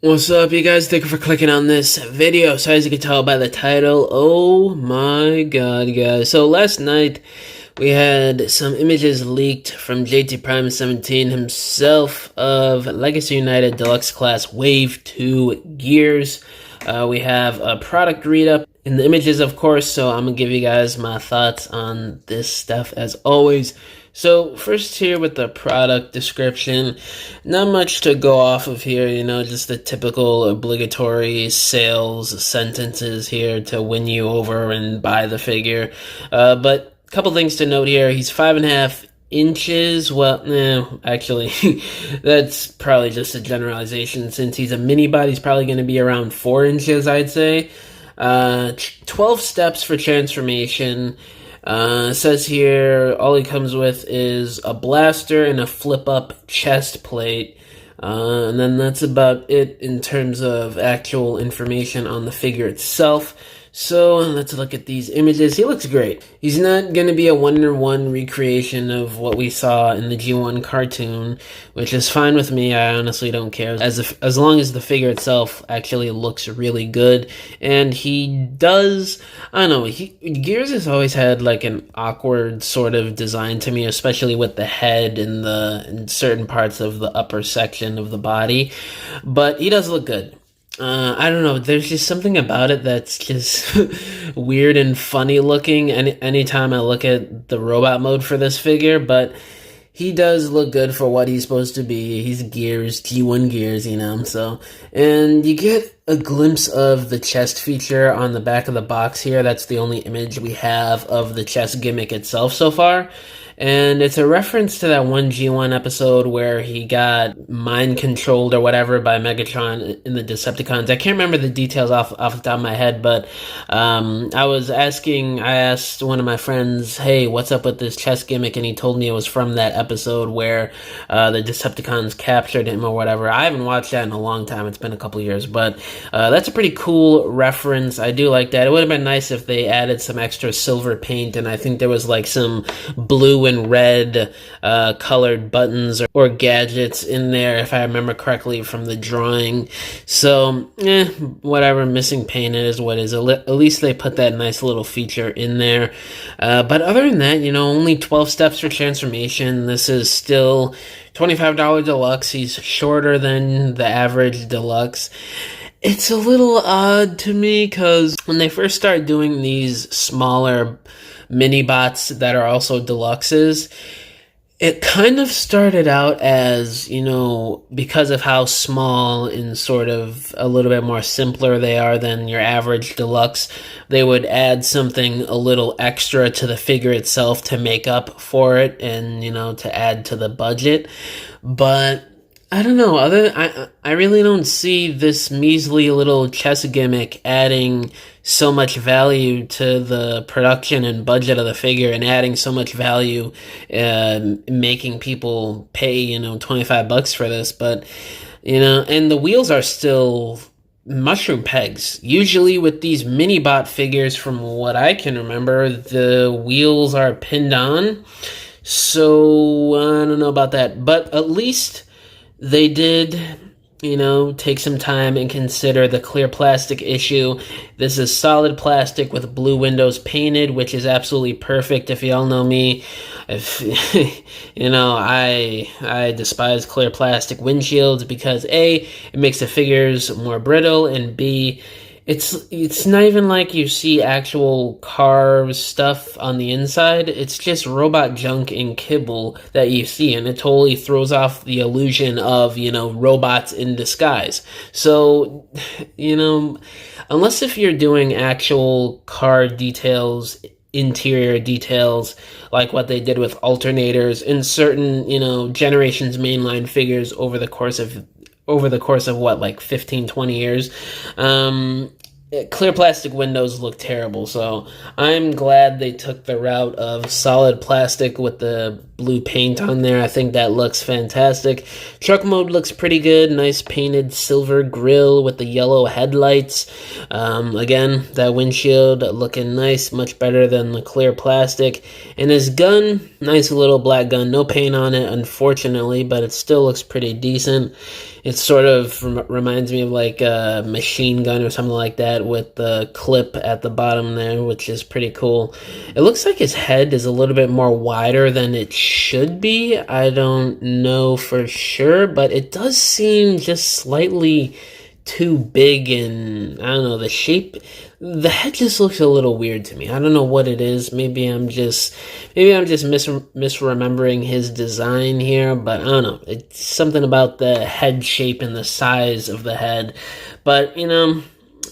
What's up, you guys? Thank you for clicking on this video. So as you can tell by the title, oh my god, guys. So last night, we had some images leaked from JT Prime 17 himself of Legacy United Deluxe Class Wave 2 gears. We have a product read-up in the images, of course, so I'm going to give you guys my thoughts on this stuff as always. So first here with the product description, not much to go off of here, just the typical obligatory sales sentences here to win you over and buy the figure. But a couple things to note here. He's 5.5 inches. Well, no, actually, that's probably just a generalization. Since he's a mini bot, he's probably going to be around 4 inches, I'd say. 12 steps for transformation. Says here, all he comes with is a blaster and a flip-up chest plate. And then that's about it in terms of actual information on the figure itself. So let's look at these images. He looks great. He's not going to be a one-to-one recreation of what we saw in the G1 cartoon, which is fine with me. I honestly don't care as long as the figure itself actually looks really good. And he does, I don't know, Gears has always had like an awkward sort of design to me, especially with the head and in certain parts of the upper section of the body. But he does look good. I don't know, there's just something about it that's just weird and funny looking anytime I look at the robot mode for this figure, but he does look good for what he's supposed to be. He's Gears, G1 Gears, so. And you get a glimpse of the chest feature on the back of the box here. That's the only image we have of the chest gimmick itself so far. And it's a reference to that one G1 episode where he got mind-controlled or whatever by Megatron in the Decepticons. I can't remember the details off the top of my head, but I asked one of my friends, hey, what's up with this chest gimmick? And he told me it was from that episode where the Decepticons captured him or whatever. I haven't watched that in a long time. It's been a couple years, but that's a pretty cool reference. I do like that. It would have been nice if they added some extra silver paint, and I think there was like some blue and red colored buttons or gadgets in there, if I remember correctly from the drawing. So, whatever, missing paint is what is. At least they put that nice little feature in there. But other than that, only 12 steps for transformation. This is still $25 deluxe. He's shorter than the average deluxe. It's a little odd to me because when they first started doing these smaller mini bots that are also deluxes, it kind of started out as, because of how small and sort of a little bit more simpler they are than your average deluxe, they would add something a little extra to the figure itself to make up for it and, to add to the budget. But I don't know, I really don't see this measly little chest gimmick adding so much value to the production and budget of the figure and adding so much value, making people pay, $25 for this. But, and the wheels are still mushroom pegs. Usually with these mini bot figures, from what I can remember, the wheels are pinned on. So I don't know about that, but at least they did, take some time and consider the clear plastic issue. This is solid plastic with blue windows painted, which is absolutely perfect. If y'all know me, I despise clear plastic windshields because A, it makes the figures more brittle, and B, it's not even like you see actual car stuff on the inside. It's just robot junk and kibble that you see, and it totally throws off the illusion of, robots in disguise. So, unless if you're doing actual car details, interior details, like what they did with alternators in certain, Generations mainline figures over the course of what, like 15, 20 years, clear plastic windows look terrible, so I'm glad they took the route of solid plastic with the blue paint on there. I think that looks fantastic. Truck mode looks pretty good. Nice painted silver grille with the yellow headlights. Again, that windshield looking nice, much better than the clear plastic. And his gun, nice little black gun. No paint on it, unfortunately, but it still looks pretty decent. It sort of reminds me of like a machine gun or something like that with the clip at the bottom there, which is pretty cool. It looks like his head is a little bit more wider than it should be. I don't know for sure, but it does seem just slightly too big, and I don't know, the shape, the head just looks a little weird to me. I don't know what it is. Maybe I'm just misremembering his design here, but I don't know. It's something about the head shape and the size of the head. But, you know,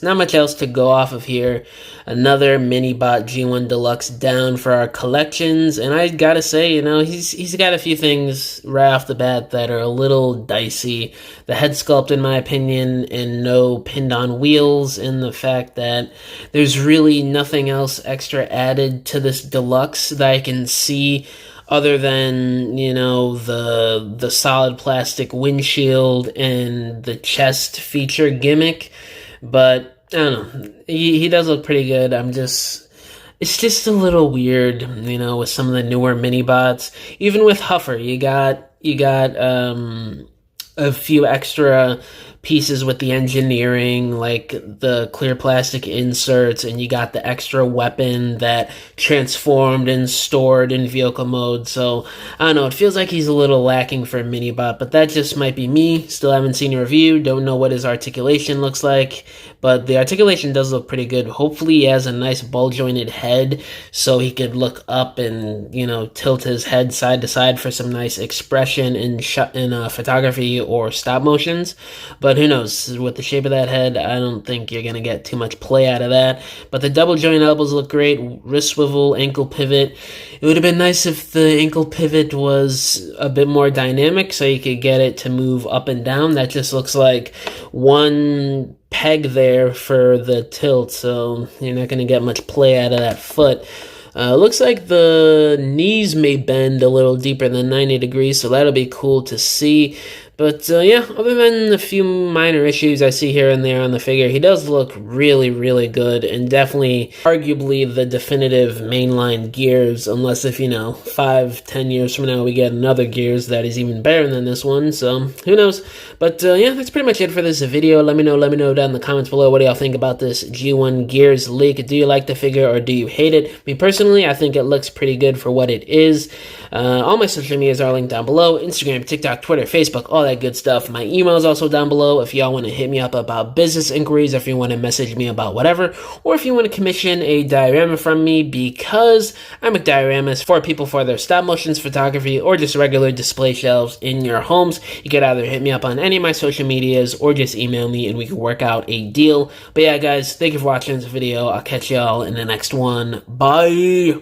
not much else to go off of here. Another Minibot G1 Deluxe down for our collections, and I gotta say, you know, he's got a few things right off the bat that are a little dicey. The head sculpt, in my opinion, and no pinned-on wheels, and the fact that there's really nothing else extra added to this Deluxe that I can see other than, you know, the solid plastic windshield and the chest feature gimmick. But I don't know. He does look pretty good. It's just a little weird, you know, with some of the newer mini bots. Even with Huffer, you got a few extra pieces with the engineering, like the clear plastic inserts, and you got the extra weapon that transformed and stored in vehicle mode. So I don't know, it feels like he's a little lacking for a mini bot, but that just might be me. Still haven't seen a review, don't know what his articulation looks like, but the articulation does look pretty good. Hopefully he has a nice ball jointed head so he could look up and, you know, tilt his head side to side for some nice expression in photography or stop motions. But who knows? With the shape of that head, I don't think you're going to get too much play out of that. But the double joint elbows look great. Wrist swivel, ankle pivot. It would have been nice if the ankle pivot was a bit more dynamic so you could get it to move up and down. That just looks like one peg there for the tilt, so you're not going to get much play out of that foot. Looks like the knees may bend a little deeper than 90 degrees, so that'll be cool to see. But yeah, other than a few minor issues I see here and there on the figure, he does look really, really good, and definitely arguably the definitive mainline Gears, unless if, you know, 5-10 years from now we get another Gears that is even better than this one, so who knows. But yeah, that's pretty much it for this video. Let me know down in the comments below, what do y'all think about this G1 Gears leak? Do you like the figure or do you hate it? Me personally, I think it looks pretty good for what it is. All my social medias are linked down below: Instagram, TikTok, Twitter, Facebook, all that good stuff. My email is also down below if y'all want to hit me up about business inquiries, if you want to message me about whatever, or if you want to commission a diorama from me, because I make dioramas for people for their stop motions, photography, or just regular display shelves in your homes. You could either hit me up on any of my social medias or just email me and we can work out a deal. But yeah, guys, thank you for watching this video. I'll catch y'all in the next one. Bye!